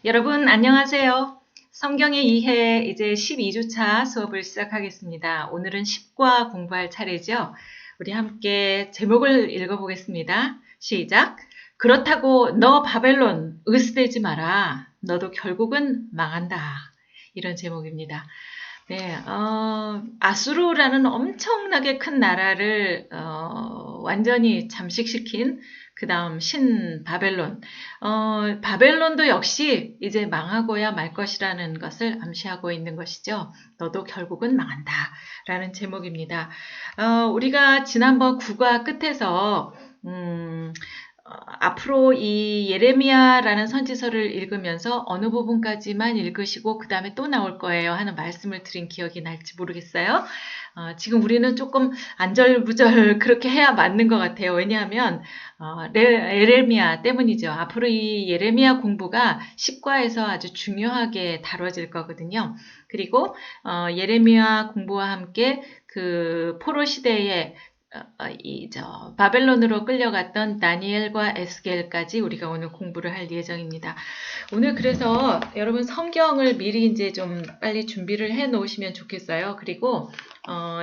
여러분 안녕하세요. 성경의 이해 이제 12주차 수업을 시작하겠습니다. 오늘은 10과 공부할 차례죠. 우리 함께 제목을 읽어보겠습니다. 시작! 그렇다고 너 바벨론 의스대지 마라. 너도 결국은 망한다. 이런 제목입니다. 네, 아수르라는 엄청나게 큰 나라를 완전히 잠식시킨 그 다음 신 바벨론. 바벨론도 역시 이제 망하고야 말 것이라는 것을 암시하고 있는 것이죠. 너도 결국은 망한다 라는 제목입니다. 우리가 지난번 국화 끝에서 앞으로 이 예레미야라는 선지서를 읽으면서 어느 부분까지만 읽으시고 그 다음에 또 나올 거예요 하는 말씀을 드린 기억이 날지 모르겠어요. 지금 우리는 조금 안절부절 그렇게 해야 맞는 것 같아요. 왜냐하면 예레미야 때문이죠. 앞으로 이 예레미야 공부가 10과에서 아주 중요하게 다뤄질 거거든요. 그리고 예레미야 공부와 함께 그 포로 시대에 바벨론으로 끌려갔던 다니엘과 에스겔까지 우리가 오늘 공부를 할 예정입니다. 오늘 그래서 여러분 성경을 미리 이제 좀 빨리 준비를 해 놓으시면 좋겠어요. 그리고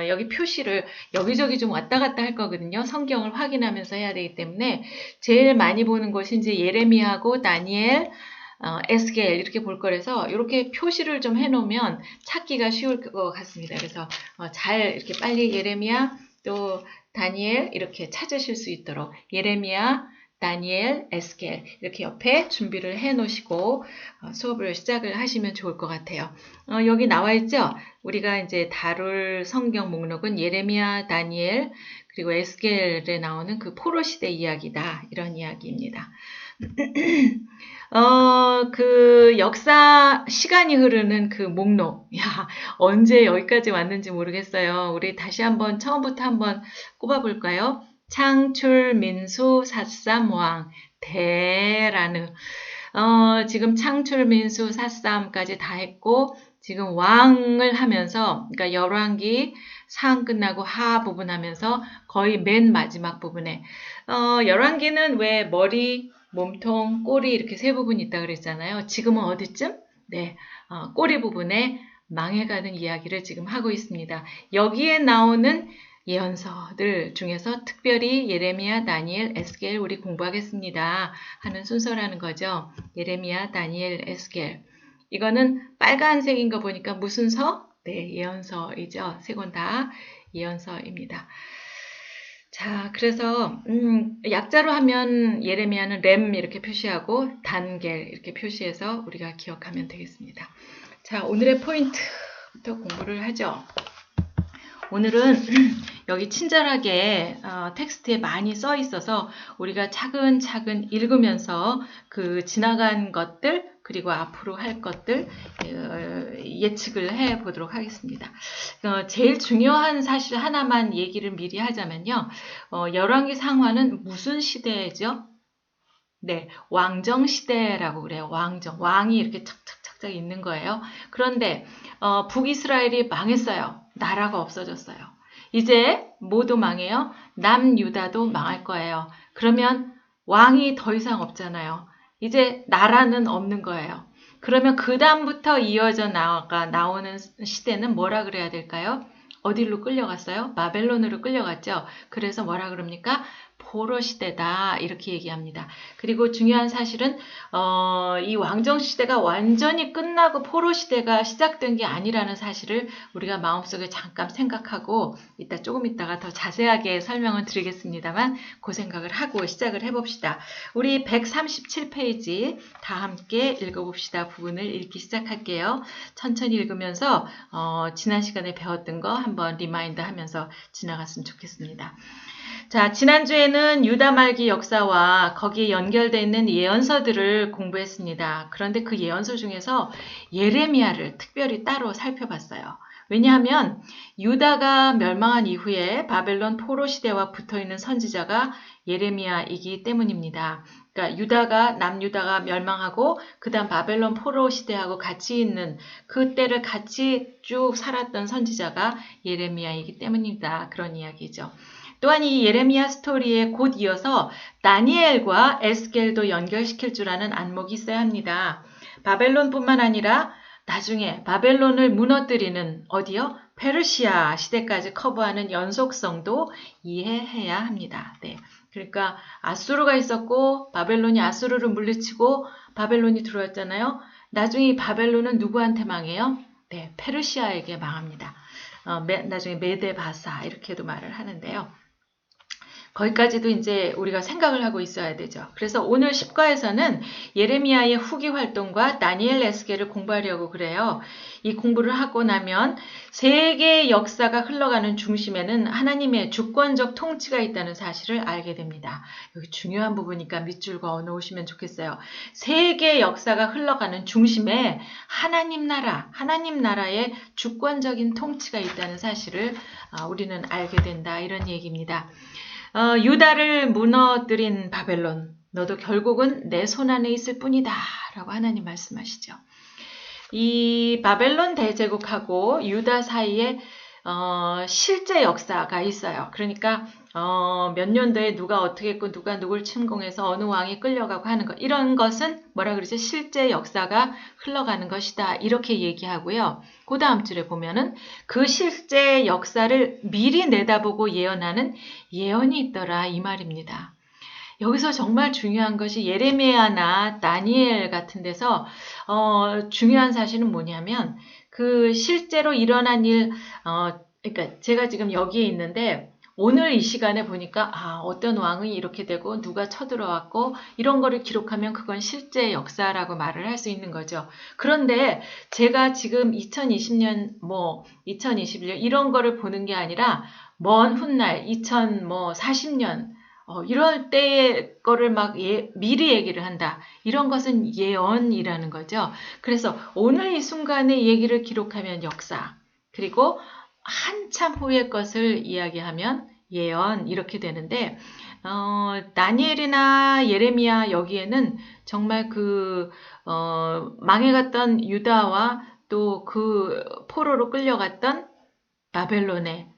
여기 표시를 여기저기 좀 왔다 갔다 할 거거든요. 성경을 확인하면서 해야 되기 때문에 제일 많이 보는 것이 이제 예레미야하고 다니엘, 에스겔 이렇게 볼 거라서 이렇게 표시를 좀 해놓으면 찾기가 쉬울 것 같습니다. 그래서 잘 이렇게 빨리 예레미야 또 다니엘 이렇게 찾으실 수 있도록 예레미야, 다니엘, 에스겔 이렇게 옆에 준비를 해 놓으시고 수업을 시작을 하시면 좋을 것 같아요. 여기 나와 있죠? 우리가 이제 다룰 성경 목록은 예레미야, 다니엘 그리고 에스겔에 나오는 그 포로 시대 이야기다. 이런 이야기입니다. 그 역사 시간이 흐르는 그 목록. 야, 언제 여기까지 왔는지 모르겠어요. 우리 다시 한번 처음부터 한번 꼽아볼까요? 창출, 민수, 사삼왕, 대라느. 지금 창출, 민수, 사삼까지 다 했고, 지금 왕을 하면서, 그러니까 열왕기 상 끝나고 하 부분 하면서 거의 맨 마지막 부분에, 열왕기는 왜 머리, 몸통, 꼬리 이렇게 세 부분이 있다 그랬잖아요. 지금은 어디쯤? 네, 꼬리 부분에 망해가는 이야기를 지금 하고 있습니다. 여기에 나오는 예언서들 중에서 특별히 예레미야, 다니엘, 에스겔 우리 공부하겠습니다 하는 순서라는 거죠. 예레미야, 다니엘, 에스겔. 이거는 빨간색인 거 보니까 무슨 서? 네, 예언서이죠. 세 권 다 예언서입니다. 자, 그래서 약자로 하면 예레미야는 램 이렇게 표시하고 단겔 이렇게 표시해서 우리가 기억하면 되겠습니다. 자, 오늘의 포인트부터 공부를 하죠. 오늘은 여기 친절하게 텍스트에 많이 써 있어서 우리가 차근차근 읽으면서 그 지나간 것들 그리고 앞으로 할 것들 예측을 해 보도록 하겠습니다. 제일 중요한 사실 하나만 얘기를 미리 하자면요. 열왕기 상하는 무슨 시대죠? 네, 왕정 시대라고 그래요. 왕정. 왕이 이렇게 착착착착 있는 거예요. 그런데 북이스라엘이 망했어요. 나라가 없어졌어요. 이제 모두 망해요. 남유다도 망할 거예요. 그러면 왕이 더 이상 없잖아요. 이제 나라는 없는 거예요. 그러면 그 다음부터 이어져 나오는 시대는 뭐라 그래야 될까요? 어디로 끌려갔어요? 바벨론으로 끌려갔죠. 그래서 뭐라 그럽니까? 포로 시대다 이렇게 얘기합니다. 그리고 중요한 사실은 이 왕정 시대가 완전히 끝나고 포로 시대가 시작된 게 아니라는 사실을 우리가 마음속에 잠깐 생각하고 조금 있다가 더 자세하게 설명을 드리겠습니다만 그 생각을 하고 시작을 해봅시다. 우리 137페이지 다 함께 읽어봅시다. 부분을 읽기 시작할게요. 천천히 읽으면서 지난 시간에 배웠던 거 한번 리마인드 하면서 지나갔으면 좋겠습니다. 자, 지난주에는 유다 말기 역사와 거기에 연결되어 있는 예언서들을 공부했습니다. 그런데 그 예언서 중에서 예레미야를 특별히 따로 살펴봤어요. 왜냐하면 유다가 멸망한 이후에 바벨론 포로 시대와 붙어있는 선지자가 예레미야이기 때문입니다. 그러니까 남유다가 멸망하고 그 다음 바벨론 포로 시대하고 같이 있는 그때를 같이 쭉 살았던 선지자가 예레미야이기 때문입니다. 그런 이야기죠. 또한 이 예레미야 스토리에 곧 이어서 다니엘과 에스겔도 연결시킬 줄 아는 안목이 있어야 합니다. 바벨론뿐만 아니라 나중에 바벨론을 무너뜨리는 어디요? 페르시아 시대까지 커버하는 연속성도 이해해야 합니다. 네. 그러니까 아수르가 있었고 바벨론이 아수르를 물리치고 바벨론이 들어왔잖아요. 나중에 이 바벨론은 누구한테 망해요? 네, 페르시아에게 망합니다. 나중에 메데바사 이렇게도 말을 하는데요. 거기까지도 이제 우리가 생각을 하고 있어야 되죠. 그래서 오늘 10과에서는 예레미야의 후기 활동과 다니엘 에스겔을 공부하려고 그래요. 이 공부를 하고 나면 세계의 역사가 흘러가는 중심에는 하나님의 주권적 통치가 있다는 사실을 알게 됩니다. 여기 중요한 부분이니까 밑줄 그어 놓으시면 좋겠어요. 세계의 역사가 흘러가는 중심에 하나님 나라의 주권적인 통치가 있다는 사실을 우리는 알게 된다. 이런 얘기입니다. 유다를 무너뜨린 바벨론, 너도 결국은 내 손 안에 있을 뿐이다 라고 하나님 말씀하시죠. 이 바벨론 대제국하고 유다 사이에 실제 역사가 있어요. 그러니까 몇 년도에 누가 어떻게 했고 누가 누굴 침공해서 어느 왕이 끌려가고 하는 것, 이런 것은 뭐라 그러죠? 실제 역사가 흘러가는 것이다 이렇게 얘기하고요. 그 다음 줄에 보면은 그 실제 역사를 미리 내다보고 예언하는 예언이 있더라 이 말입니다. 여기서 정말 중요한 것이 예레미야나 다니엘 같은 데서 중요한 사실은 뭐냐면 그 실제로 일어난 일, 그러니까 제가 지금 여기에 있는데 오늘 이 시간에 보니까 어떤 왕이 이렇게 되고 누가 쳐들어왔고 이런 거를 기록하면 그건 실제 역사라고 말을 할 수 있는 거죠. 그런데 제가 지금 2020년 2021년 이런 거를 보는 게 아니라 먼 훗날 2040년 이럴 때의 거를 막 미리 얘기를 한다. 이런 것은 예언이라는 거죠. 그래서 오늘 이 순간의 얘기를 기록하면 역사, 그리고 한참 후의 것을 이야기하면 예언 이렇게 되는데 다니엘이나 예레미야 여기에는 정말 망해갔던 유다와 또 그 포로로 끌려갔던 바벨론의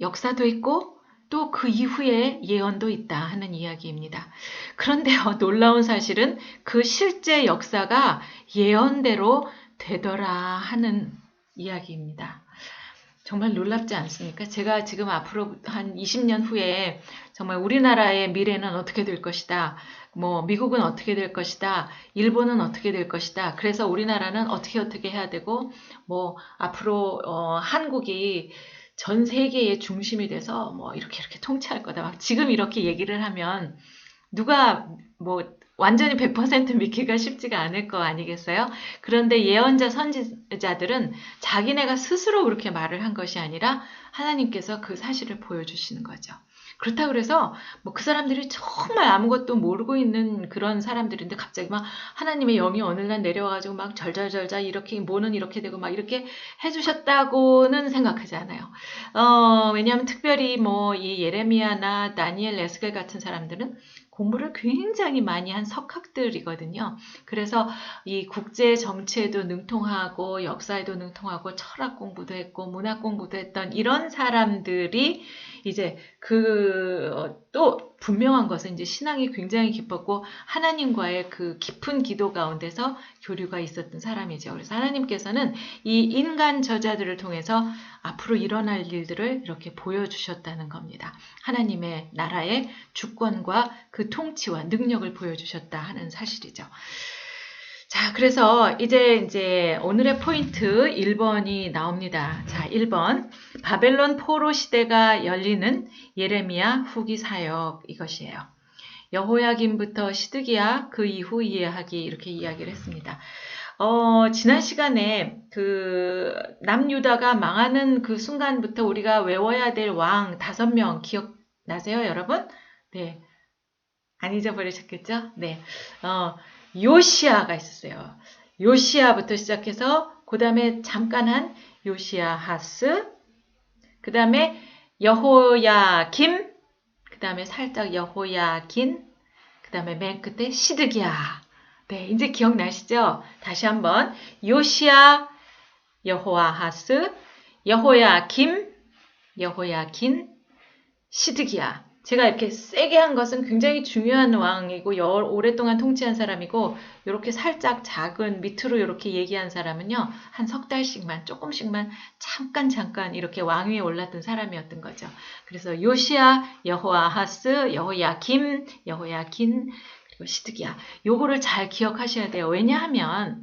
역사도 있고 또 그 이후에 예언도 있다 하는 이야기입니다. 그런데요, 놀라운 사실은 그 실제 역사가 예언대로 되더라 하는 이야기입니다. 정말 놀랍지 않습니까? 제가 지금 앞으로 한 20년 후에 정말 우리나라의 미래는 어떻게 될 것이다. 미국은 어떻게 될 것이다. 일본은 어떻게 될 것이다. 그래서 우리나라는 어떻게 해야 되고, 앞으로, 한국이 전 세계의 중심이 돼서 이렇게 통치할 거다. 막 지금 이렇게 얘기를 하면 누가 완전히 100% 믿기가 쉽지가 않을 거 아니겠어요? 그런데 예언자 선지자들은 자기네가 스스로 그렇게 말을 한 것이 아니라 하나님께서 그 사실을 보여주시는 거죠. 그렇다고 그래서 그 사람들이 정말 아무것도 모르고 있는 그런 사람들인데 갑자기 막 하나님의 영이 어느 날 내려와가지고 막 절절절절 이렇게 뭐는 이렇게 되고 막 이렇게 해주셨다고는 생각하지 않아요. 왜냐하면 특별히 이 예레미야나 다니엘 에스겔 같은 사람들은 공부를 굉장히 많이 한 석학들이거든요. 그래서 이 국제 정치에도 능통하고 역사에도 능통하고 철학 공부도 했고 문학 공부도 했던 이런 사람들이 이제 또 분명한 것은 이제 신앙이 굉장히 깊었고 하나님과의 그 깊은 기도 가운데서 교류가 있었던 사람이죠. 그래서 하나님께서는 이 인간 저자들을 통해서 앞으로 일어날 일들을 이렇게 보여주셨다는 겁니다. 하나님의 나라의 주권과 그 통치와 능력을 보여주셨다 하는 사실이죠. 자, 그래서 이제 오늘의 포인트 1번이 나옵니다. 자, 1번. 바벨론 포로 시대가 열리는 예레미야 후기 사역 이것이에요. 여호야김부터 시드기야 그 이후 이해하기 이렇게 이야기를 했습니다. 지난 시간에 남유다가 망하는 그 순간부터 우리가 외워야 될 왕 5명 기억나세요, 여러분? 네. 안 잊어버리셨겠죠? 네. 요시아가 있었어요. 요시아부터 시작해서 그 다음에 잠깐 한 요시아하스, 그 다음에 여호야김, 그 다음에 살짝 여호야긴, 그 다음에 맨 끝에 시드기야. 네, 이제 기억나시죠? 다시 한번 요시아, 여호아하스, 여호야김, 여호야긴, 시드기야. 제가 이렇게 세게 한 것은 굉장히 중요한 왕이고 오랫동안 통치한 사람이고 이렇게 살짝 작은 밑으로 이렇게 얘기한 사람은요. 한 석 달씩만 조금씩만 잠깐 이렇게 왕위에 올랐던 사람이었던 거죠. 그래서 요시야, 여호아하스, 여호야긴 그리고 시드기야. 요거를 잘 기억하셔야 돼요. 왜냐하면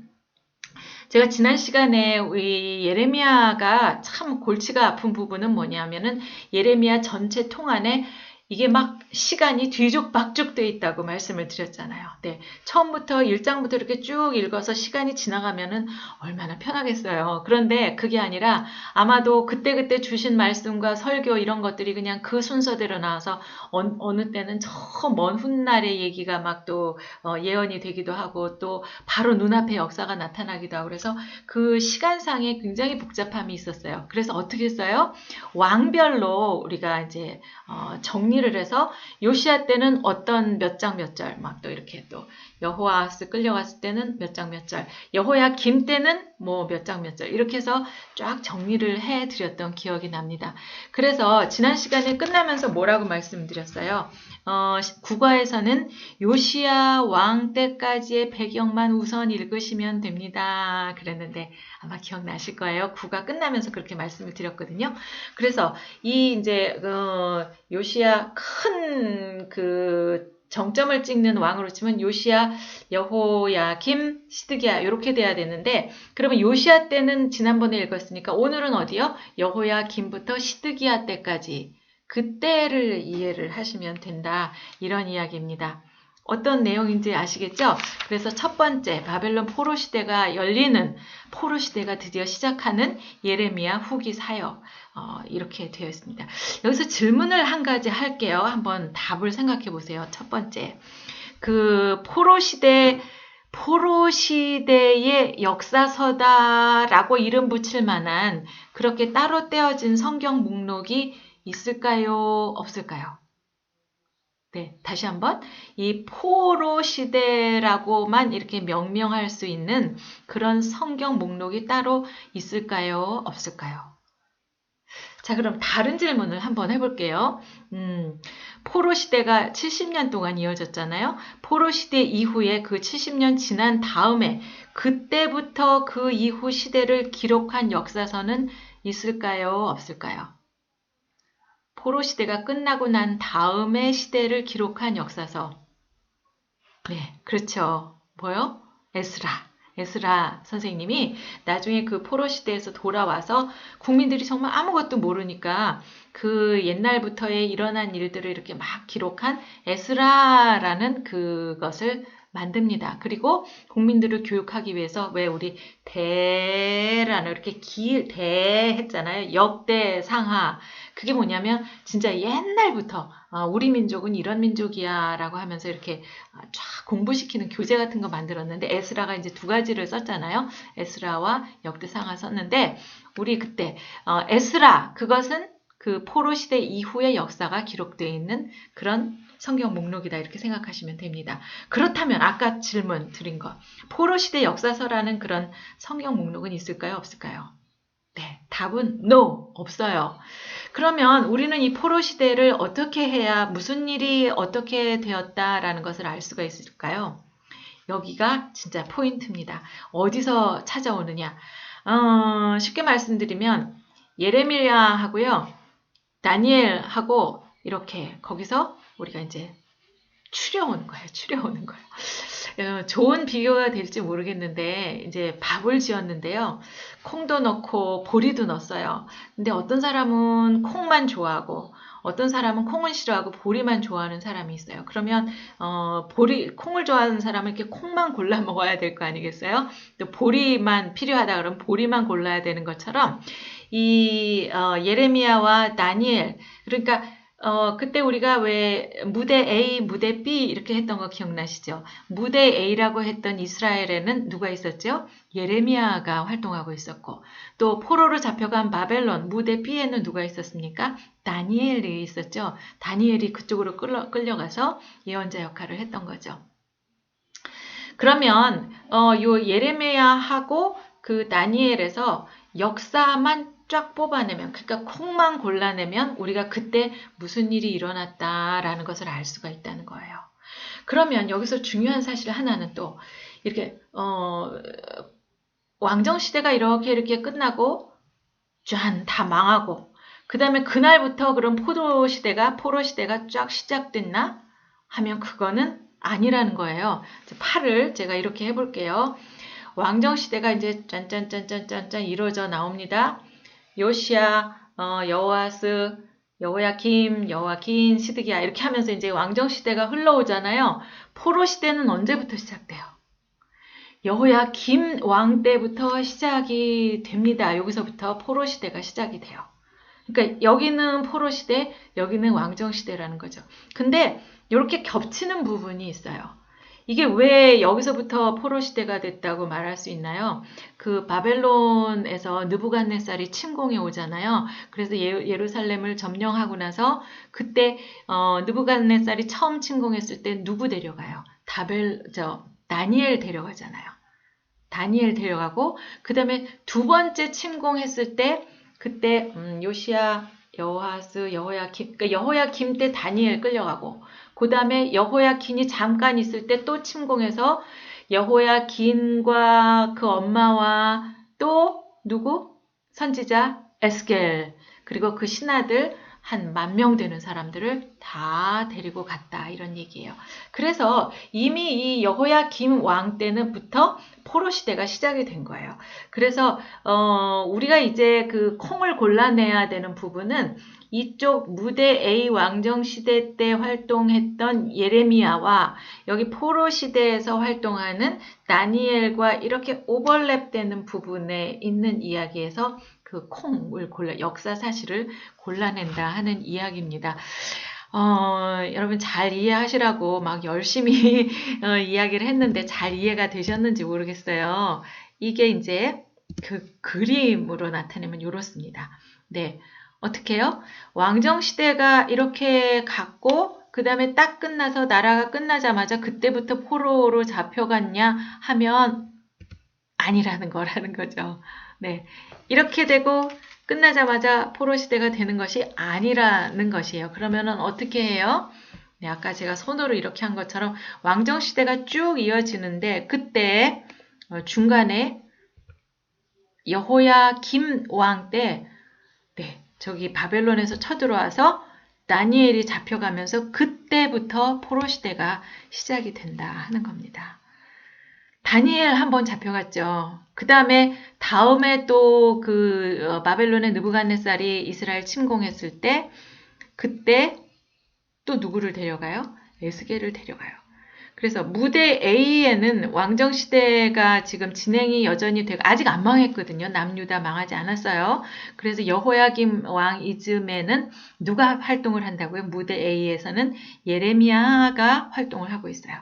제가 지난 시간에 우리 예레미야가 참 골치가 아픈 부분은 뭐냐면은 예레미야 전체 통안에 이게 막 시간이 뒤죽박죽 돼 있다고 말씀을 드렸잖아요. 네. 처음부터 1장부터 이렇게 쭉 읽어서 시간이 지나가면은 얼마나 편하겠어요. 그런데 그게 아니라 아마도 그때그때 주신 말씀과 설교 이런 것들이 그냥 그 순서대로 나와서 어느 때는 저 먼 훗날의 얘기가 막 또 예언이 되기도 하고 또 바로 눈앞에 역사가 나타나기도 하고 그래서 그 시간상에 굉장히 복잡함이 있었어요. 그래서 어떻게 했어요? 왕별로 우리가 이제 정리를 해서 요시야 때는 어떤 몇 장 몇 절 막 또 이렇게 또 여호아스 끌려갔을 때는 몇 장 몇 절 여호야김 때는 뭐 몇 장 몇 절 이렇게 해서 쫙 정리를 해드렸던 기억이 납니다. 그래서 지난 시간에 끝나면서 뭐라고 말씀드렸어요? 국어에서는 요시야 왕 때까지의 배경만 우선 읽으시면 됩니다. 그랬는데 아마 기억나실 거예요. 국가 끝나면서 그렇게 말씀을 드렸거든요. 그래서 이 이제 요시야 큰 그 정점을 찍는 왕으로 치면 요시야, 여호야김, 시드기야 이렇게 돼야 되는데 그러면 요시야 때는 지난번에 읽었으니까 오늘은 어디요? 여호야김부터 시드기야 때까지 그때를 이해를 하시면 된다. 이런 이야기입니다. 어떤 내용인지 아시겠죠? 그래서 첫 번째 바벨론 포로 시대가 열리는 포로 시대가 드디어 시작하는 예레미야 후기 사역 이렇게 되어 있습니다. 여기서 질문을 한 가지 할게요. 한번 답을 생각해 보세요. 첫 번째 그 포로 시대의 역사서다라고 이름 붙일 만한 그렇게 따로 떼어진 성경 목록이 있을까요? 없을까요? 네, 다시 한번 이 포로 시대라고만 이렇게 명명할 수 있는 그런 성경 목록이 따로 있을까요? 없을까요? 자, 그럼 다른 질문을 한번 해볼게요. 포로 시대가 70년 동안 이어졌잖아요. 포로 시대 이후에 그 70년 지난 다음에 그때부터 그 이후 시대를 기록한 역사서는 있을까요? 없을까요? 포로 시대가 끝나고 난 다음의 시대를 기록한 역사서. 네, 그렇죠. 뭐요? 에스라 선생님이 나중에 그 포로 시대에서 돌아와서 국민들이 정말 아무것도 모르니까 그 옛날부터의 일어난 일들을 이렇게 막 기록한 에스라라는 그것을 만듭니다. 그리고 국민들을 교육하기 위해서 왜 우리 대라는 이렇게 대 했잖아요. 역대상하. 그게 뭐냐면 진짜 옛날부터 우리 민족은 이런 민족이야 라고 하면서 이렇게 쫙 공부시키는 교재 같은 거 만들었는데 에스라가 이제 두 가지를 썼잖아요. 에스라와 역대상하 썼는데 우리 그때 에스라 그것은 그 포로 시대 이후의 역사가 기록되어 있는 그런 성경 목록이다 이렇게 생각하시면 됩니다. 그렇다면 아까 질문 드린 거 포로 시대 역사서라는 그런 성경 목록은 있을까요? 없을까요? 네, 답은 no, 없어요. 그러면 우리는 이 포로 시대를 어떻게 해야 무슨 일이 어떻게 되었다라는 것을 알 수가 있을까요? 여기가 진짜 포인트입니다. 어디서 찾아오느냐? 쉽게 말씀드리면 예레미야하고요, 다니엘하고 이렇게 거기서 우리가 이제 추려오는 거예요. 좋은 비교가 될지 모르겠는데 이제 밥을 지었는데요. 콩도 넣고 보리도 넣었어요. 근데 어떤 사람은 콩만 좋아하고 어떤 사람은 콩을 싫어하고 보리만 좋아하는 사람이 있어요. 그러면 콩을 좋아하는 사람은 이렇게 콩만 골라 먹어야 될 거 아니겠어요? 또 보리만 필요하다 그러면 보리만 골라야 되는 것처럼 이 예레미야와 다니엘 그러니까 그때 우리가 왜 무대 A, 무대 B 이렇게 했던 거 기억나시죠? 무대 A라고 했던 이스라엘에는 누가 있었죠? 예레미야가 활동하고 있었고 또 포로로 잡혀간 바벨론 무대 B에는 누가 있었습니까? 다니엘이 있었죠. 다니엘이 그쪽으로 끌려가서 예언자 역할을 했던 거죠. 그러면 요 예레미야하고 그 다니엘에서 역사만 쫙 뽑아내면, 그러니까 콩만 골라내면 우리가 그때 무슨 일이 일어났다라는 것을 알 수가 있다는 거예요. 그러면 여기서 중요한 사실 하나는 또 이렇게 왕정시대가 이렇게 끝나고 짠 다 망하고 그 다음에 그날부터 그럼 포로시대가 쫙 시작됐나 하면 그거는 아니라는 거예요. 팔을 제가 이렇게 해볼게요. 왕정시대가 이제 짠짠짠짠짠짠 이루어져 나옵니다. 요시야, 여호아스, 여호야김, 시드기야 이렇게 하면서 이제 왕정시대가 흘러오잖아요. 포로시대는 언제부터 시작돼요? 여호야김 왕 때부터 시작이 됩니다. 여기서부터 포로시대가 시작이 돼요. 그러니까 여기는 포로시대, 여기는 왕정시대라는 거죠. 근데 이렇게 겹치는 부분이 있어요. 이게 왜 여기서부터 포로시대가 됐다고 말할 수 있나요? 그 바벨론에서 느부갓네살이 침공해 오잖아요. 그래서 예루살렘을 점령하고 나서 그때 느부갓네살이 처음 침공했을 때 누구 데려가요? 다니엘 데려가잖아요. 다니엘 데려가고 그 다음에 두 번째 침공했을 때 그때 요시야, 여호아스, 여호야김, 그러니까 여호야김 때 다니엘 끌려가고 그 다음에 여호야긴이 잠깐 있을 때 또 침공해서 여호야긴과 그 엄마와 또 누구? 선지자 에스겔 그리고 그 신하들 한 10,000명 되는 사람들을 다 데리고 갔다 이런 얘기예요. 그래서 이미 이 여호야김 왕 때는부터 포로 시대가 시작이 된 거예요. 그래서 우리가 이제 그 콩을 골라내야 되는 부분은 이쪽 무대 A 왕정 시대 때 활동했던 예레미야와 여기 포로 시대에서 활동하는 다니엘과 이렇게 오버랩되는 부분에 있는 이야기에서 그 콩을 역사 사실을 골라낸다 하는 이야기입니다. 여러분 잘 이해하시라고 막 열심히 이야기를 했는데 잘 이해가 되셨는지 모르겠어요. 이게 이제 그 그림으로 나타내면 이렇습니다. 네. 어떻게 해요? 왕정시대가 이렇게 갔고 그 다음에 딱 끝나서 나라가 끝나자마자 그때부터 포로로 잡혀갔냐 하면 아니라는 거라는 거죠. 네. 이렇게 되고 끝나자마자 포로 시대가 되는 것이 아니라는 것이에요. 그러면은 어떻게 해요? 네, 아까 제가 손으로 이렇게 한 것처럼 왕정 시대가 쭉 이어지는데 그때 중간에 여호야김 왕 때 네, 저기 바벨론에서 쳐들어와서 다니엘이 잡혀가면서 그때부터 포로 시대가 시작이 된다 하는 겁니다. 다니엘 한번 잡혀갔죠. 그 다음에 또 그 바벨론의 느부갓네살이 이스라엘 침공했을 때 그때 또 누구를 데려가요? 에스겔을 데려가요. 그래서 무대 A에는 왕정시대가 지금 진행이 여전히 되고 아직 안 망했거든요. 남유다 망하지 않았어요. 그래서 여호야김 왕 이즘에는 누가 활동을 한다고요? 무대 A에서는 예레미야가 활동을 하고 있어요.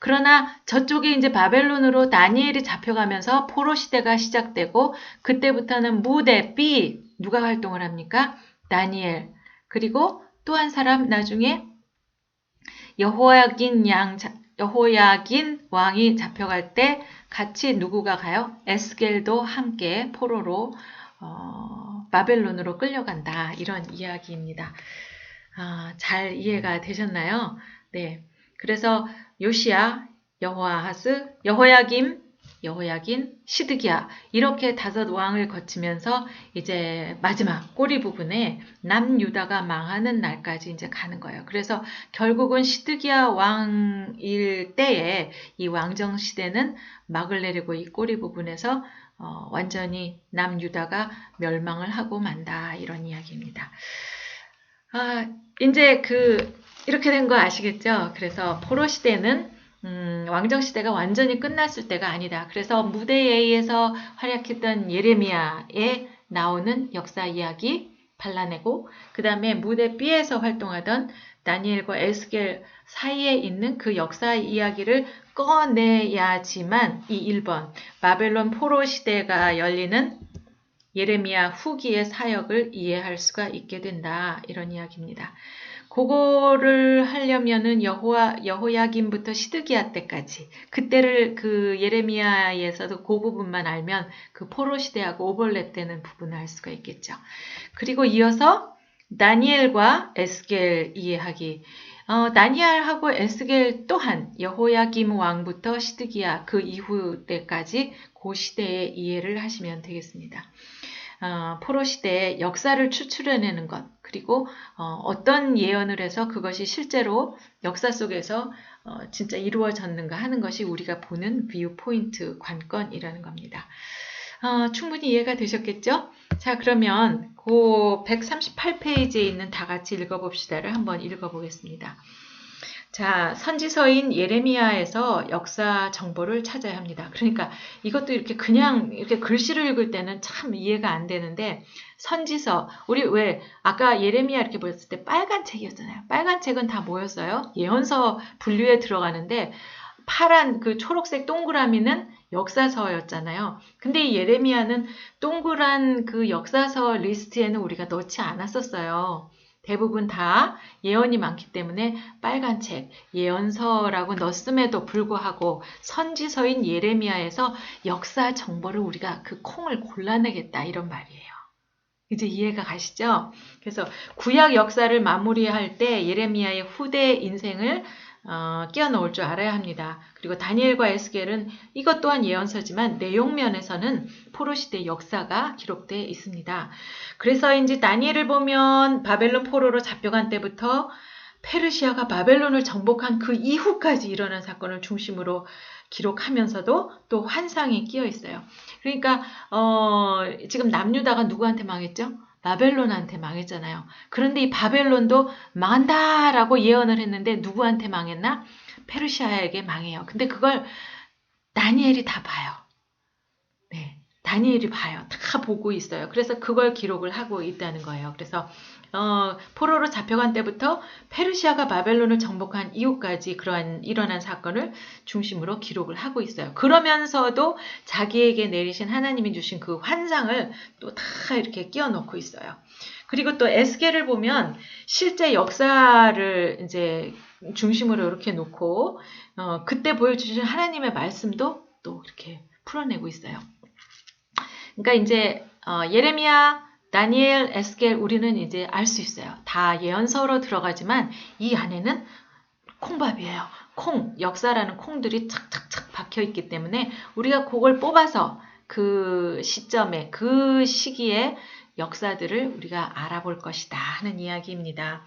그러나 저쪽에 이제 바벨론으로 다니엘이 잡혀가면서 포로 시대가 시작되고 그때부터는 무대 B 누가 활동을 합니까? 다니엘. 그리고 또 한 사람 나중에 여호야긴 왕이 잡혀갈 때 같이 누구가 가요? 에스겔도 함께 포로로 바벨론으로 끌려간다. 이런 이야기입니다. 잘 이해가 되셨나요? 네. 그래서 요시야, 여호아하스, 여호야긴, 시드기야 이렇게 5 왕을 거치면서 이제 마지막 꼬리 부분에 남유다가 망하는 날까지 이제 가는 거예요. 그래서 결국은 시드기야 왕일 때에 이 왕정 시대는 막을 내리고 이 꼬리 부분에서 완전히 남유다가 멸망을 하고 만다 이런 이야기입니다. 이제 이렇게 된 거 아시겠죠? 그래서 포로 시대는 왕정 시대가 완전히 끝났을 때가 아니다. 그래서 무대 A에서 활약했던 예레미야에 나오는 역사 이야기 발라내고 그 다음에 무대 B에서 활동하던 다니엘과 에스겔 사이에 있는 그 역사 이야기를 꺼내야지만 이 1번 바벨론 포로 시대가 열리는 예레미야 후기의 사역을 이해할 수가 있게 된다. 이런 이야기입니다. 그거를 하려면은 여호야김부터 시드기야 때까지 그때를 그 예레미야에서도 그 부분만 알면 그 포로 시대하고 오버랩되는 부분을 알 수가 있겠죠. 그리고 이어서 다니엘과 에스겔 이해하기. 다니엘하고 에스겔 또한 여호야김 왕부터 시드기야 그 이후 때까지 그 시대의 이해를 하시면 되겠습니다. 포로 시대의 역사를 추출해내는 것, 그리고 어떤 예언을 해서 그것이 실제로 역사 속에서 진짜 이루어졌는가 하는 것이 우리가 보는 뷰 포인트, 관건이라는 겁니다. 충분히 이해가 되셨겠죠? 자, 그러면 그 138페이지에 있는 다 같이 읽어봅시다를 한번 읽어보겠습니다. 자, 선지서인 예레미야에서 역사 정보를 찾아야 합니다. 그러니까 이것도 이렇게 그냥 이렇게 글씨를 읽을 때는 참 이해가 안 되는데 선지서, 우리 왜 아까 예레미야 이렇게 보였을 때 빨간 책이었잖아요. 빨간 책은 다 뭐였어요? 예언서 분류에 들어가는데 파란 그 초록색 동그라미는 역사서였잖아요. 근데 이 예레미야는 동그란 그 역사서 리스트에는 우리가 넣지 않았었어요. 대부분 다 예언이 많기 때문에 빨간 책, 예언서라고 넣었음에도 불구하고 선지서인 예레미야에서 역사 정보를 우리가 그 콩을 골라내겠다 이런 말이에요. 이제 이해가 가시죠? 그래서 구약 역사를 마무리할 때 예레미야의 후대 인생을 끼워 넣을 줄 알아야 합니다. 그리고 다니엘과 에스겔은 이것 또한 예언서지만 내용 면에서는 포로 시대 역사가 기록되어 있습니다. 그래서 이제 다니엘을 보면 바벨론 포로로 잡혀간 때부터 페르시아가 바벨론을 정복한 그 이후까지 일어난 사건을 중심으로 기록하면서도 또 환상이 끼어 있어요. 그러니까 지금 남유다가 누구한테 망했죠? 바벨론한테 망했잖아요. 그런데 이 바벨론도 망한다라고 예언을 했는데 누구한테 망했나? 페르시아에게 망해요. 근데 그걸 다니엘이 다 봐요. 네, 다니엘이 봐요. 다 보고 있어요. 그래서 그걸 기록을 하고 있다는 거예요. 그래서 포로로 잡혀간 때부터 페르시아가 바벨론을 정복한 이후까지 그러한 일어난 사건을 중심으로 기록을 하고 있어요. 그러면서도 자기에게 내리신 하나님이 주신 그 환상을 또 다 이렇게 끼워 넣고 있어요. 그리고 또 에스겔을 보면 실제 역사를 이제 중심으로 이렇게 놓고 그때 보여주신 하나님의 말씀도 또 이렇게 풀어내고 있어요. 그러니까 이제 예레미야, 다니엘, 에스겔 우리는 이제 알 수 있어요. 다 예언서로 들어가지만 이 안에는 콩밥이에요. 콩, 역사라는 콩들이 착착착 박혀 있기 때문에 우리가 그걸 뽑아서 그 시점에, 그 시기에 역사들을 우리가 알아볼 것이다 하는 이야기입니다.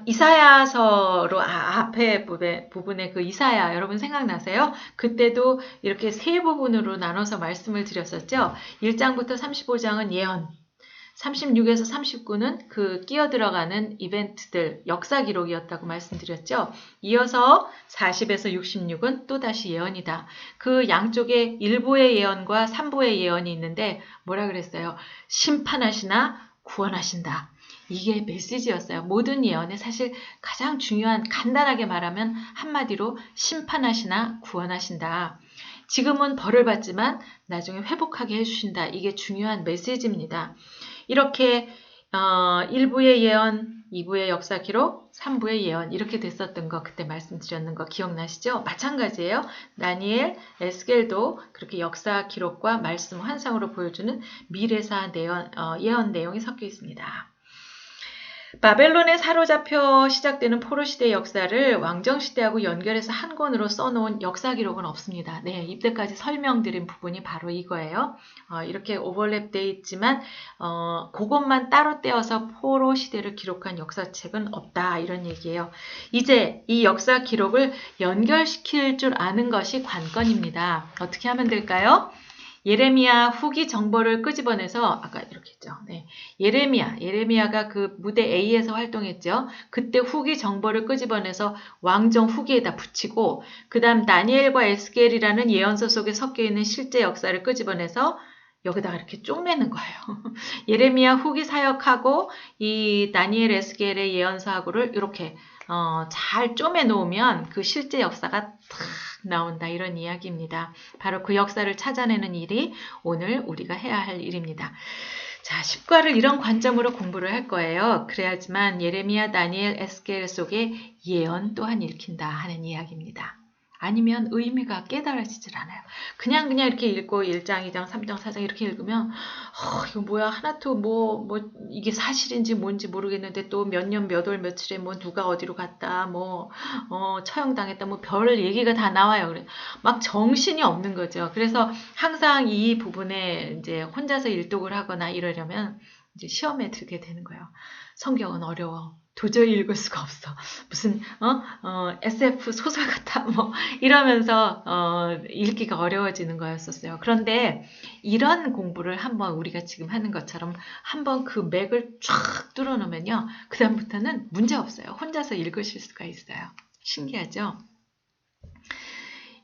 이사야서로 앞에 부분에 그 이사야 여러분 생각나세요? 그때도 이렇게 세 부분으로 나눠서 말씀을 드렸었죠. 1장부터 35장은 예언, 36에서 39는 그 끼어 들어가는 이벤트들, 역사 기록이었다고 말씀드렸죠. 이어서 40에서 66은 또다시 예언이다. 그 양쪽에 1부의 예언과 3부의 예언이 있는데 뭐라 그랬어요? 심판하시나 구원하신다. 이게 메시지였어요. 모든 예언에 사실 가장 중요한, 간단하게 말하면 한마디로 심판하시나 구원하신다. 지금은 벌을 받지만 나중에 회복하게 해주신다. 이게 중요한 메시지입니다. 이렇게 1부의 예언, 2부의 역사 기록, 3부의 예언 이렇게 됐었던 거 그때 말씀드렸는 거 기억나시죠? 마찬가지예요. 다니엘, 에스겔도 그렇게 역사 기록과 말씀 환상으로 보여주는 미래사 예언 내용이 섞여 있습니다. 바벨론에 사로잡혀 시작되는 포로 시대의 역사를 왕정 시대하고 연결해서 한 권으로 써놓은 역사 기록은 없습니다. 네, 이때까지 설명드린 부분이 바로 이거예요. 이렇게 오버랩되어 있지만 그것만 따로 떼어서 포로 시대를 기록한 역사책은 없다 이런 얘기예요. 이제 이 역사 기록을 연결시킬 줄 아는 것이 관건입니다. 어떻게 하면 될까요? 예레미야 후기 정보를 끄집어내서 아까 이렇게 했죠. 네. 예레미야가 그 무대 A에서 활동했죠. 그때 후기 정보를 끄집어내서 왕정 후기에다 붙이고 그 다음 다니엘과 에스겔이라는 예언서 속에 섞여있는 실제 역사를 끄집어내서 여기다가 이렇게 쪼매는 거예요. 예레미야 후기 사역하고 이 다니엘 에스겔의 예언서하고를 이렇게 잘 쪼매 놓으면 그 실제 역사가 탁 나온다 이런 이야기입니다. 바로 그 역사를 찾아내는 일이 오늘 우리가 해야 할 일입니다. 자, 10과를 이런 관점으로 공부를 할 거예요. 그래야지만 예레미야, 다니엘, 에스겔 속의 예언 또한 읽힌다 하는 이야기입니다. 아니면 의미가 깨달아지질 않아요. 그냥 이렇게 읽고 1장, 2장, 3장, 4장 이렇게 읽으면 이거 뭐야 하나도 뭐 이게 사실인지 뭔지 모르겠는데 또 몇 년 몇 월 며칠에 뭐 누가 어디로 갔다 처형당했다 뭐 별 얘기가 다 나와요. 그래 막 정신이 없는 거죠. 그래서 항상 이 부분에 이제 혼자서 일독을 하거나 이러려면 이제 시험에 들게 되는 거예요. 성경은 어려워. 도저히 읽을 수가 없어. 무슨 SF 소설 같아 뭐 이러면서 읽기가 어려워지는 거였었어요. 그런데 이런 공부를 한번 우리가 지금 하는 것처럼 한번 그 맥을 쫙 뚫어놓으면요. 그 다음부터는 문제 없어요. 혼자서 읽으실 수가 있어요. 신기하죠?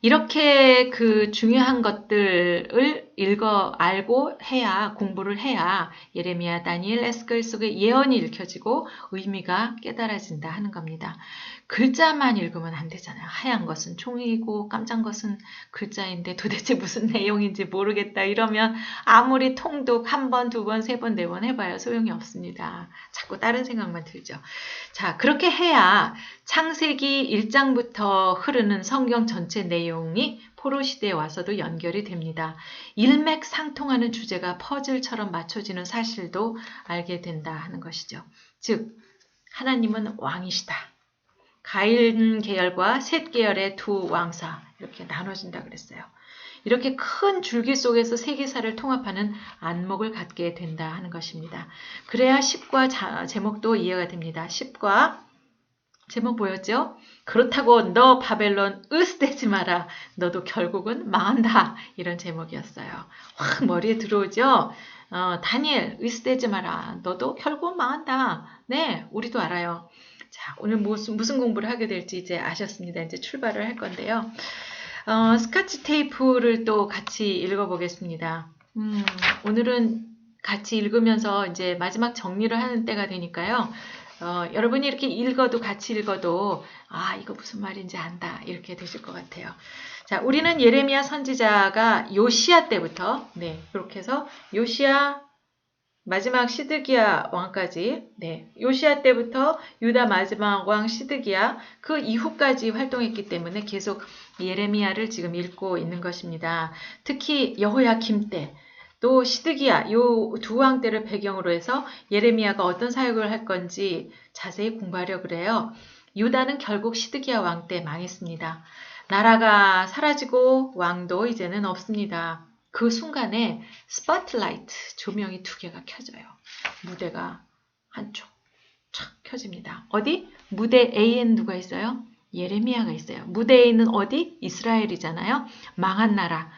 이렇게 그 중요한 것들을 알고 해야, 공부를 해야 예레미야, 다니엘, 에스겔 속의 예언이 읽혀지고 의미가 깨달아진다 하는 겁니다. 글자만 읽으면 안 되잖아요. 하얀 것은 종이고 깜짝 것은 글자인데 도대체 무슨 내용인지 모르겠다 이러면 아무리 통독 한 번, 두 번, 세 번, 네 번 해봐야 소용이 없습니다. 자꾸 다른 생각만 들죠. 자, 그렇게 해야 창세기 1장부터 흐르는 성경 전체 내용이 포로 시대에 와서도 연결이 됩니다. 일맥상통하는 주제가 퍼즐처럼 맞춰지는 사실도 알게 된다 하는 것이죠. 즉, 하나님은 왕이시다. 가인 계열과 셋 계열의 두 왕사 이렇게 나눠진다 그랬어요. 이렇게 큰 줄기 속에서 세계사를 통합하는 안목을 갖게 된다 하는 것입니다. 그래야 10과 제목도 이해가 됩니다. 10과 제목 보였죠? 그렇다고 너 바벨론 으스대지 마라. 너도 결국은 망한다. 이런 제목이었어요. 확 머리에 들어오죠? 다니엘 으스대지 마라. 너도 결국은 망한다. 네, 우리도 알아요. 자, 오늘 무슨 공부를 하게 될지 이제 아셨습니다. 이제 출발을 할 건데요. 스카치 테이프를 또 같이 읽어보겠습니다. 오늘은 같이 읽으면서 이제 마지막 정리를 하는 때가 되니까요. 여러분이 이렇게 같이 읽어도, 이거 무슨 말인지 안다. 이렇게 되실 것 같아요. 자, 우리는 예레미야 선지자가 요시야 때부터, 그렇게 해서 요시야, 마지막 시드기야 왕까지, 요시야 때부터 유다 마지막 왕 시드기야, 그 이후까지 활동했기 때문에 계속 예레미야를 지금 읽고 있는 것입니다. 특히 여호야김 때, 또 시드기야 요 두 왕 때를 배경으로 해서 예레미야가 어떤 사역을 할 건지 자세히 공부하려 그래요. 유다는 결국 시드기야 왕 때 망했습니다. 나라가 사라지고 왕도 이제는 없습니다. 그 순간에 스포트라이트 조명이 두 개가 켜져요. 무대가 한쪽 촥 켜집니다. 어디? 무대 A에는 누가 있어요? 예레미야가 있어요. 무대 A는 어디? 이스라엘이잖아요. 망한 나라.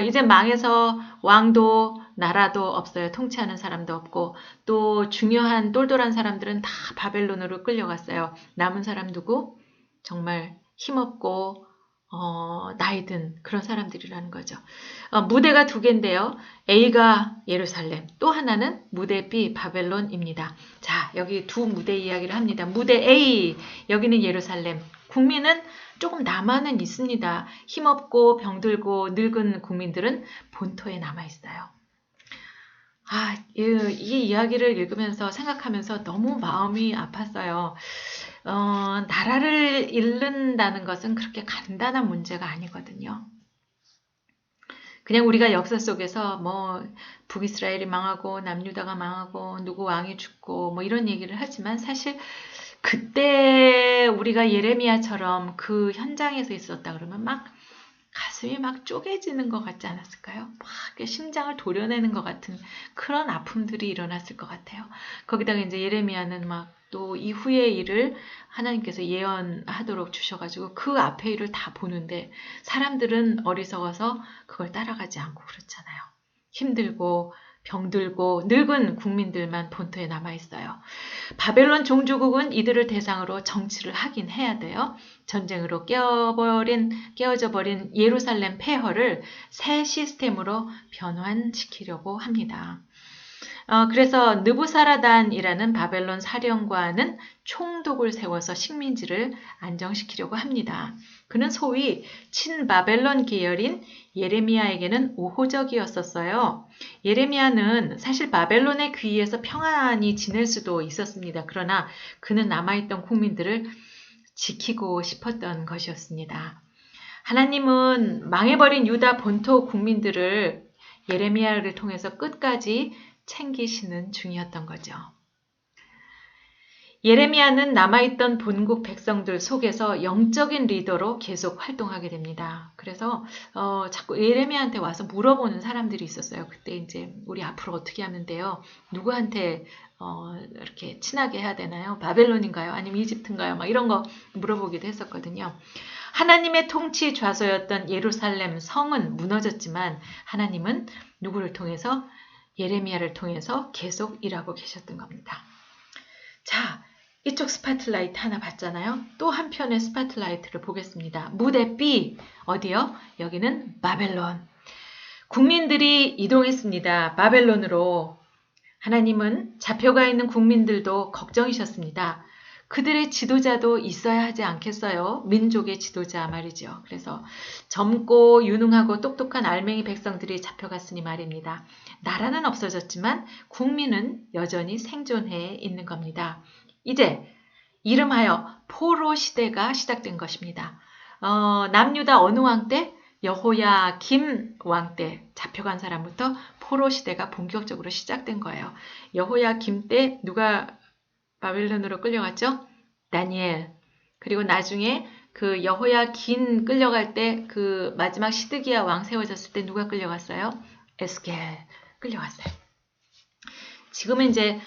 이제 망해서 왕도 나라도 없어요. 통치하는 사람도 없고 또 중요한 똘똘한 사람들은 다 바벨론으로 끌려갔어요. 남은 사람 누구? 정말 힘없고 나이 든 그런 사람들이라는 거죠. 무대가 두 개인데요. A가 예루살렘, 또 하나는 무대 B 바벨론입니다. 자, 여기 두 무대 이야기를 합니다. 무대 A, 여기는 예루살렘. 국민은 조금 남아는 있습니다. 힘없고 병들고 늙은 국민들은 본토에 남아있어요. 이 이야기를 읽으면서 생각하면서 너무 마음이 아팠어요. 나라를 잃는다는 것은 그렇게 간단한 문제가 아니거든요. 그냥 우리가 역사 속에서 뭐 북이스라엘이 망하고 남유다가 망하고 누구 왕이 죽고 뭐 이런 얘기를 하지만 사실 그때 우리가 예레미야처럼 그 현장에서 있었다 그러면 막 가슴이 막 쪼개지는 것 같지 않았을까요? 막 심장을 도려내는 것 같은 그런 아픔들이 일어났을 것 같아요. 거기다가 이제 예레미야는 막 또 이후의 일을 하나님께서 예언하도록 주셔가지고 그 앞의 일을 다 보는데 사람들은 어리석어서 그걸 따라가지 않고 그렇잖아요. 힘들고 병들고 늙은 국민들만 본토에 남아있어요. 바벨론 종주국은 이들을 대상으로 정치를 하긴 해야 돼요. 전쟁으로 깨어져 버린 예루살렘 폐허를 새 시스템으로 변환시키려고 합니다. 그래서 느부사라단이라는 바벨론 사령관은 총독을 세워서 식민지를 안정시키려고 합니다. 그는 소위 친바벨론 계열인 예레미야에게는 우호적이었었어요. 예레미야는 사실 바벨론의 귀위에서 평안히 지낼 수도 있었습니다. 그러나 그는 남아있던 국민들을 지키고 싶었던 것이었습니다. 하나님은 망해버린 유다 본토 국민들을 예레미야를 통해서 끝까지 챙기시는 중이었던 거죠. 예레미야는 남아있던 본국 백성들 속에서 영적인 리더로 계속 활동하게 됩니다. 그래서 자꾸 예레미야한테 와서 물어보는 사람들이 있었어요. 그때 이제 우리 앞으로 어떻게 하면 돼요? 누구한테 이렇게 친하게 해야 되나요? 바벨론인가요? 아니면 이집트인가요? 막 이런 거 물어보기도 했었거든요. 하나님의 통치 좌소였던 예루살렘 성은 무너졌지만 하나님은 누구를 통해서? 예레미야를 통해서 계속 일하고 계셨던 겁니다. 자, 이쪽 스파트라이트 하나 봤잖아요. 또 한편의 스파트라이트를 보겠습니다. 무대 B, 어디요? 여기는 바벨론. 국민들이 이동했습니다. 바벨론으로. 하나님은 잡혀가 있는 국민들도 걱정이셨습니다. 그들의 지도자도 있어야 하지 않겠어요? 민족의 지도자 말이죠. 그래서 젊고 유능하고 똑똑한 알맹이 백성들이 잡혀갔으니 말입니다. 나라는 없어졌지만 국민은 여전히 생존해 있는 겁니다. 이제 이름하여 포로 시대가 시작된 것입니다. 남유다 어느 왕 때? 여호야김 왕 때 잡혀간 사람부터 포로 시대가 본격적으로 시작된 거예요. 여호야김 때 누가 바벨론으로 끌려갔죠? 다니엘. 그리고 나중에 그 여호야긴 끌려갈 때 그 마지막 시드기야 왕 세워졌을 때 누가 끌려갔어요? 에스겔 끌려갔어요. 지금은 이제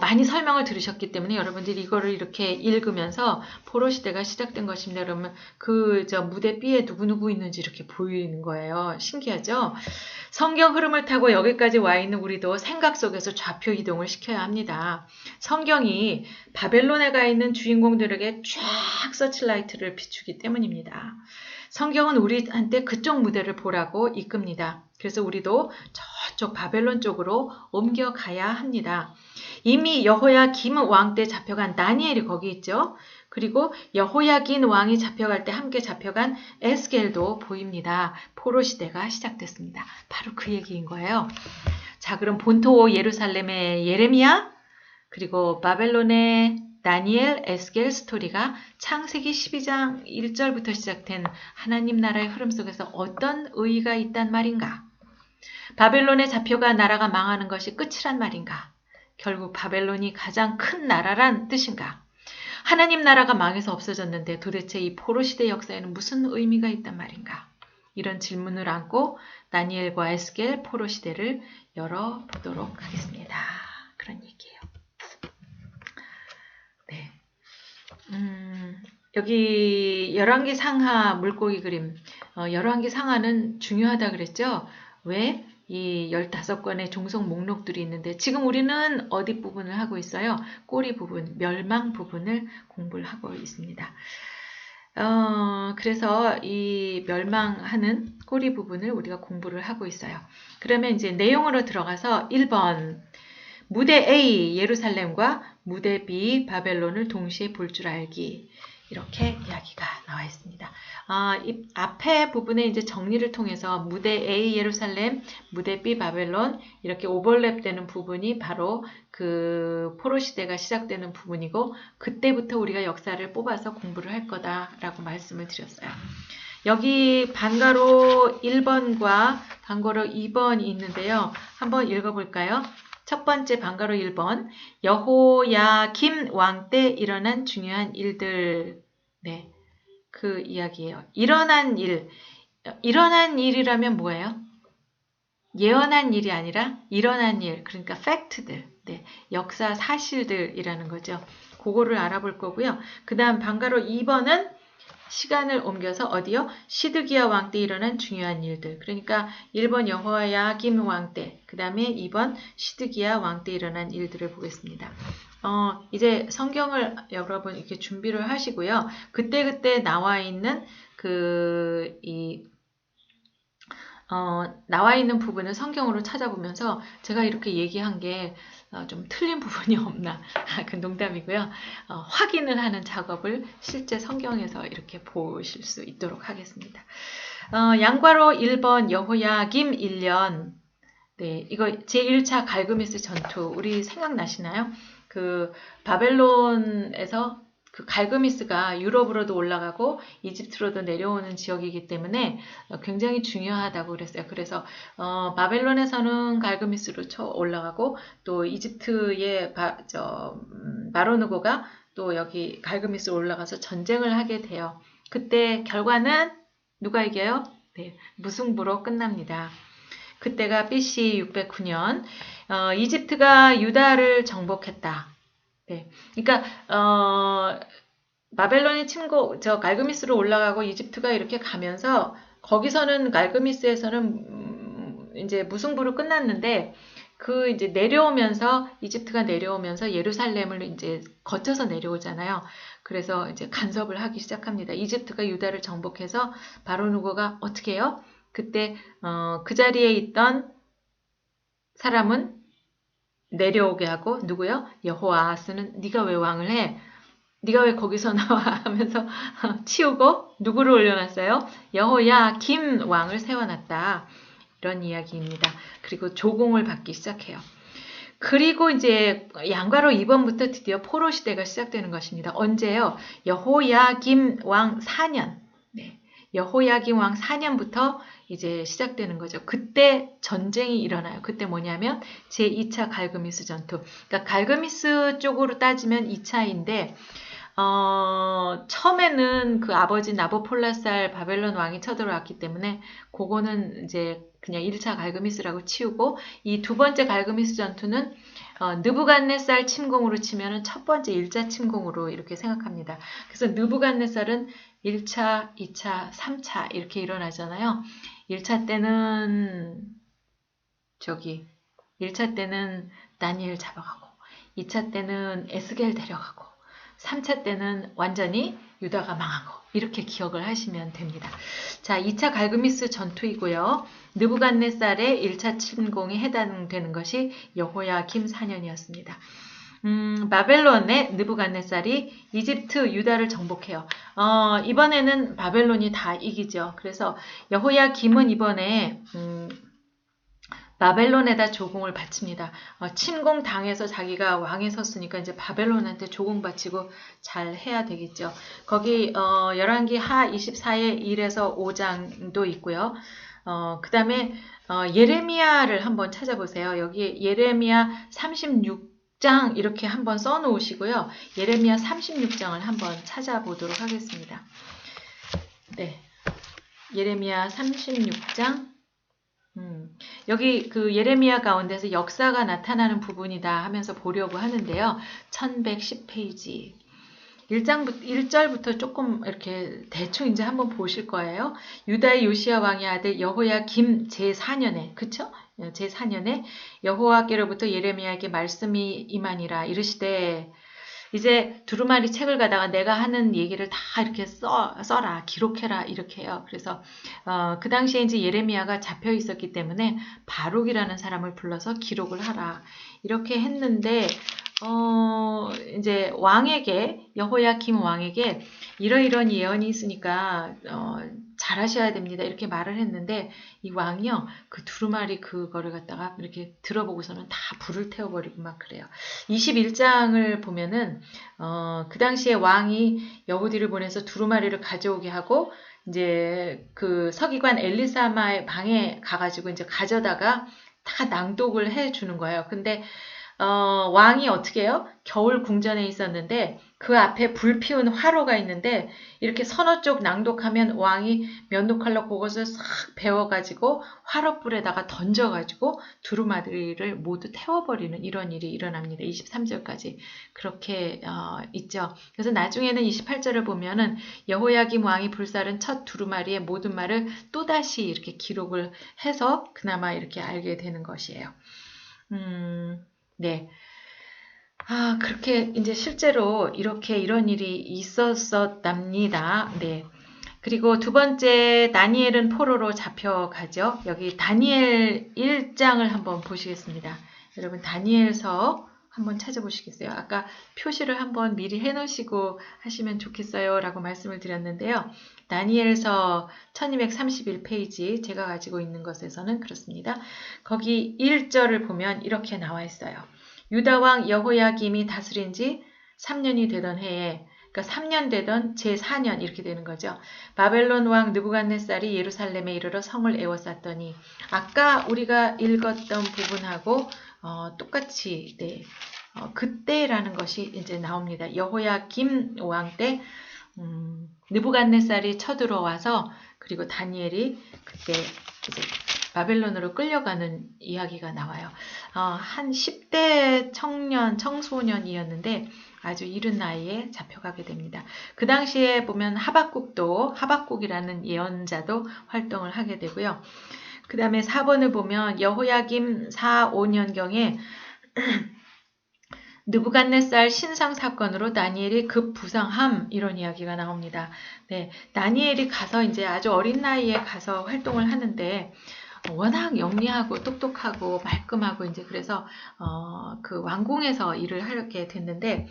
많이 설명을 들으셨기 때문에 여러분들이 이거를 이렇게 읽으면서 포로 시대가 시작된 것입니다. 그러면 그 무대 B에 누구누구 있는지 이렇게 보이는 거예요. 신기하죠? 성경 흐름을 타고 여기까지 와 있는 우리도 생각 속에서 좌표 이동을 시켜야 합니다. 성경이 바벨론에 가 있는 주인공들에게 쫙 서치라이트를 비추기 때문입니다. 성경은 우리한테 그쪽 무대를 보라고 이끕니다. 그래서 우리도 저쪽 바벨론 쪽으로 옮겨가야 합니다. 이미 여호야김 왕 때 잡혀간 다니엘이 거기 있죠. 그리고 여호야긴 왕이 잡혀갈 때 함께 잡혀간 에스겔도 보입니다. 포로 시대가 시작됐습니다. 바로 그 얘기인 거예요. 자, 그럼 본토 예루살렘의 예레미야, 그리고 바벨론의 다니엘, 에스겔 스토리가 창세기 12장 1절부터 시작된 하나님 나라의 흐름 속에서 어떤 의의가 있단 말인가? 바벨론에 잡혀가 나라가 망하는 것이 끝이란 말인가? 결국 바벨론이 가장 큰 나라란 뜻인가? 하나님 나라가 망해서 없어졌는데 도대체 이 포로 시대 역사에는 무슨 의미가 있단 말인가? 이런 질문을 안고 다니엘과 에스겔 포로 시대를 열어보도록 하겠습니다. 그런 얘기예요. 네. 여기 열왕기 상하 물고기 그림. 열왕기 상하는 중요하다 그랬죠? 왜? 이 15권의 종속 목록들이 있는데 지금 우리는 어디 부분을 하고 있어요? 꼬리 부분, 멸망 부분을 공부를 하고 있습니다. 그래서 이 멸망하는 꼬리 부분을 우리가 공부를 하고 있어요. 그러면 이제 내용으로 들어가서 1번 무대 A 예루살렘과 무대 B 바벨론을 동시에 볼 줄 알기. 이렇게 이야기가 나와 있습니다. 이 앞에 부분에 이제 정리를 통해서 무대 A 예루살렘, 무대 B 바벨론 이렇게 오버랩되는 부분이 바로 그 포로 시대가 시작되는 부분이고 그때부터 우리가 역사를 뽑아서 공부를 할 거다라고 말씀을 드렸어요. 여기 반가로 1번과 반가로 2번이 있는데요. 한번 읽어볼까요? 첫 번째 반가로 1번 여호야김 왕 때 일어난 중요한 일들. 네, 그 이야기예요. 일어난 일이라면 뭐예요? 예언한 일이 아니라 일어난 일, 그러니까 팩트들, 네, 역사 사실들이라는 거죠. 그거를 알아볼 거고요. 그 다음 반가로 2번은 시간을 옮겨서 어디요? 시드기야 왕 때 일어난 중요한 일들. 그러니까 1번 여호야김 왕 때, 그 다음에 2번 시드기야 왕 때 일어난 일들을 보겠습니다. 이제 성경을 여러분 이렇게 준비를 하시고요. 그때그때 나와 있는 나와 있는 부분을 성경으로 찾아보면서 제가 이렇게 얘기한 게 좀 틀린 부분이 없나. 그 농담이고요. 확인을 하는 작업을 실제 성경에서 이렇게 보실 수 있도록 하겠습니다. 양과로 1번 여호야김 1년. 네, 이거 제1차 갈그미스 전투 우리 생각나시나요? 그 바벨론에서 그 갈그미스가 유럽으로도 올라가고 이집트로도 내려오는 지역이기 때문에 굉장히 중요하다고 그랬어요. 그래서 바벨론에서는 갈그미스로 올라가고 또 이집트의 마로누고가 또 여기 갈그미스로 올라가서 전쟁을 하게 돼요. 그때 결과는 누가 이겨요? 네, 무승부로 끝납니다. 그때가 BC 609년 이집트가 유다를 정복했다. 네, 그러니까 바벨론이 갈그미스로 올라가고 이집트가 이렇게 가면서 거기서는 갈그미스에서는 이제 무승부로 끝났는데 그 이제 이집트가 내려오면서 예루살렘을 이제 거쳐서 내려오잖아요. 그래서 이제 간섭을 하기 시작합니다. 이집트가 유다를 정복해서 바로누고가 어떻게 해요? 그때 그 자리에 있던 사람은 내려오게 하고 누구요? 여호아하스는 네가 왜 왕을 해? 네가 왜 거기서 나와? 하면서 치우고 누구를 올려놨어요? 여호야김 왕을 세워놨다. 이런 이야기입니다. 그리고 조공을 받기 시작해요. 그리고 이제 양과로 2번부터 드디어 포로 시대가 시작되는 것입니다. 언제요? 여호야김 왕 4년. 네. 여호야김 왕 4년부터 이제 시작되는 거죠. 그때 전쟁이 일어나요. 그때 뭐냐면 제2차 갈그미스 전투. 그러니까 갈그미스 쪽으로 따지면 2차인데 처음에는 그 아버지 나보폴라살 바벨론 왕이 쳐들어왔기 때문에 그거는 이제 그냥 1차 갈그미스라고 치우고 이 두 번째 갈그미스 전투는 느부갓네살 침공으로 치면은 첫 번째 1차 침공으로 이렇게 생각합니다. 그래서 느부갓네살은 1차, 2차, 3차 이렇게 일어나잖아요. 1차 때는 1차 때는 다니엘 잡아가고 2차 때는 에스겔 데려가고 3차 때는 완전히 유다가 망한 거 이렇게 기억을 하시면 됩니다. 자, 2차 갈그미스 전투이고요. 느부갓네살의 1차 침공에 해당되는 것이 여호야김 4년이었습니다. 바벨론의 느부갓네살이 이집트 유다를 정복해요. 이번에는 바벨론이 다 이기죠. 그래서 여호야김은 이번에 바벨론에다 조공을 바칩니다. 침공 당해서 자기가 왕에 섰으니까 이제 바벨론한테 조공 바치고 잘 해야 되겠죠. 거기 열왕기 하 24의 1에서 5장도 있고요. 그 다음에 예레미야를 한번 찾아보세요. 여기 예레미야 36장 이렇게 한번 써놓으시고요. 예레미야 36장을 한번 찾아보도록 하겠습니다. 네, 예레미야 36장 여기 그 예레미야 가운데서 역사가 나타나는 부분이다 하면서 보려고 하는데요. 1110페이지 1절부터 조금 이렇게 대충 이제 한번 보실 거예요. 유다의 요시야 왕의 아들 여호야김 제4년에 그쵸? 제4년에 여호와께로부터 예레미야에게 말씀이 임하니라 이르시되 이제 두루마리 책을 가다가 내가 하는 얘기를 다 이렇게 써라, 기록해라 이렇게 해요. 그래서 그 당시에 이제 예레미야가 잡혀 있었기 때문에 바룩이라는 사람을 불러서 기록을 하라 이렇게 했는데 이제 왕에게 여호야김 왕에게 이러이러한 예언이 있으니까 잘하셔야 됩니다. 이렇게 말을 했는데 이 왕이요 그 두루마리 그거를 갖다가 이렇게 들어보고서는 다 불을 태워버리고 막 그래요. 21장을 보면은 그 당시에 왕이 여호디를 보내서 두루마리를 가져오게 하고 이제 그 서기관 엘리사마의 방에 가가지고 이제 가져다가 다 낭독을 해주는 거예요. 근데 왕이 어떻게 해요? 겨울 궁전에 있었는데 그 앞에 불 피운 화로가 있는데 이렇게 서너 쪽 낭독하면 왕이 면도칼로 그것을 싹 베어가지고 화로불에다가 던져가지고 두루마리를 모두 태워버리는 이런 일이 일어납니다. 23절까지 그렇게 있죠. 그래서 나중에는 28절을 보면은 여호야김 왕이 불살은 첫 두루마리의 모든 말을 또다시 이렇게 기록을 해서 그나마 이렇게 알게 되는 것이에요. 네. 그렇게 이제 실제로 이런 일이 있었답니다. 네. 그리고 두 번째 다니엘은 포로로 잡혀가죠. 여기 다니엘 1장을 한번 보시겠습니다. 여러분 다니엘서 한번 찾아보시겠어요? 아까 표시를 한번 미리 해놓으시고 하시면 좋겠어요 라고 말씀을 드렸는데요. 다니엘서 1231페이지 제가 가지고 있는 것에서는 그렇습니다. 거기 1절을 보면 이렇게 나와 있어요. 유다왕 여호야김이 다스린 지 3년이 되던 해에, 그러니까 3년 되던 제4년 이렇게 되는 거죠. 바벨론 왕 느부갓네살이 예루살렘에 이르러 성을 에워쌌더니, 아까 우리가 읽었던 부분하고 똑같이 그때라는 것이 이제 나옵니다. 여호야김 왕 때 느부갓네살이 쳐들어와서, 그리고 다니엘이 그때 이제 바벨론으로 끌려가는 이야기가 나와요. 한 10대 청소년이었는데 아주 이른 나이에 잡혀가게 됩니다. 그 당시에 보면 하박국이라는 예언자도 활동을 하게 되고요. 그 다음에 4번을 보면 여호야김 4, 5년경에 느부갓네살 신상 사건으로 다니엘이 급부상함, 이런 이야기가 나옵니다. 네, 다니엘이 가서 이제 아주 어린 나이에 가서 활동을 하는데 워낙 영리하고 똑똑하고 말끔하고 이제 그래서 그 왕궁에서 일을 하게 됐는데,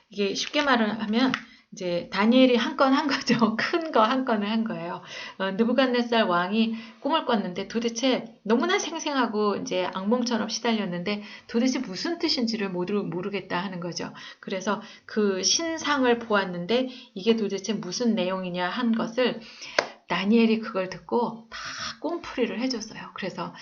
이게 쉽게 말을 하면 이제 다니엘이 한 건 한 거죠. 큰 거 한 건을 한 거예요. 느부갓네살 왕이 꿈을 꿨는데 도대체 너무나 생생하고 이제 악몽처럼 시달렸는데 도대체 무슨 뜻인지를 모르겠다 하는 거죠. 그래서 그 신상을 보았는데 이게 도대체 무슨 내용이냐 한 것을 다니엘이 그걸 듣고 다 꿈풀이를 해줬어요. 그래서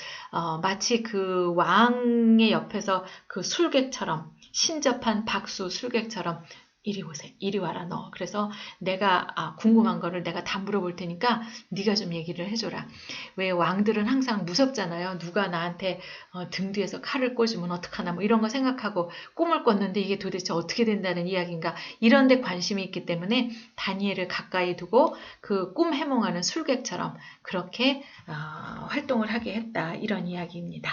마치 그 왕의 옆에서 그 술객처럼, 신접한 박수 술객처럼 이리 오세요. 이리 와라 너. 그래서 내가 궁금한 거를 내가 다 물어볼 테니까 네가 좀 얘기를 해줘라. 왜 왕들은 항상 무섭잖아요. 누가 나한테 등 뒤에서 칼을 꽂으면 어떡하나 뭐 이런 거 생각하고 꿈을 꿨는데 이게 도대체 어떻게 된다는 이야기인가, 이런 데 관심이 있기 때문에 다니엘을 가까이 두고 그 꿈 해몽하는 술객처럼 그렇게 활동을 하게 했다, 이런 이야기입니다.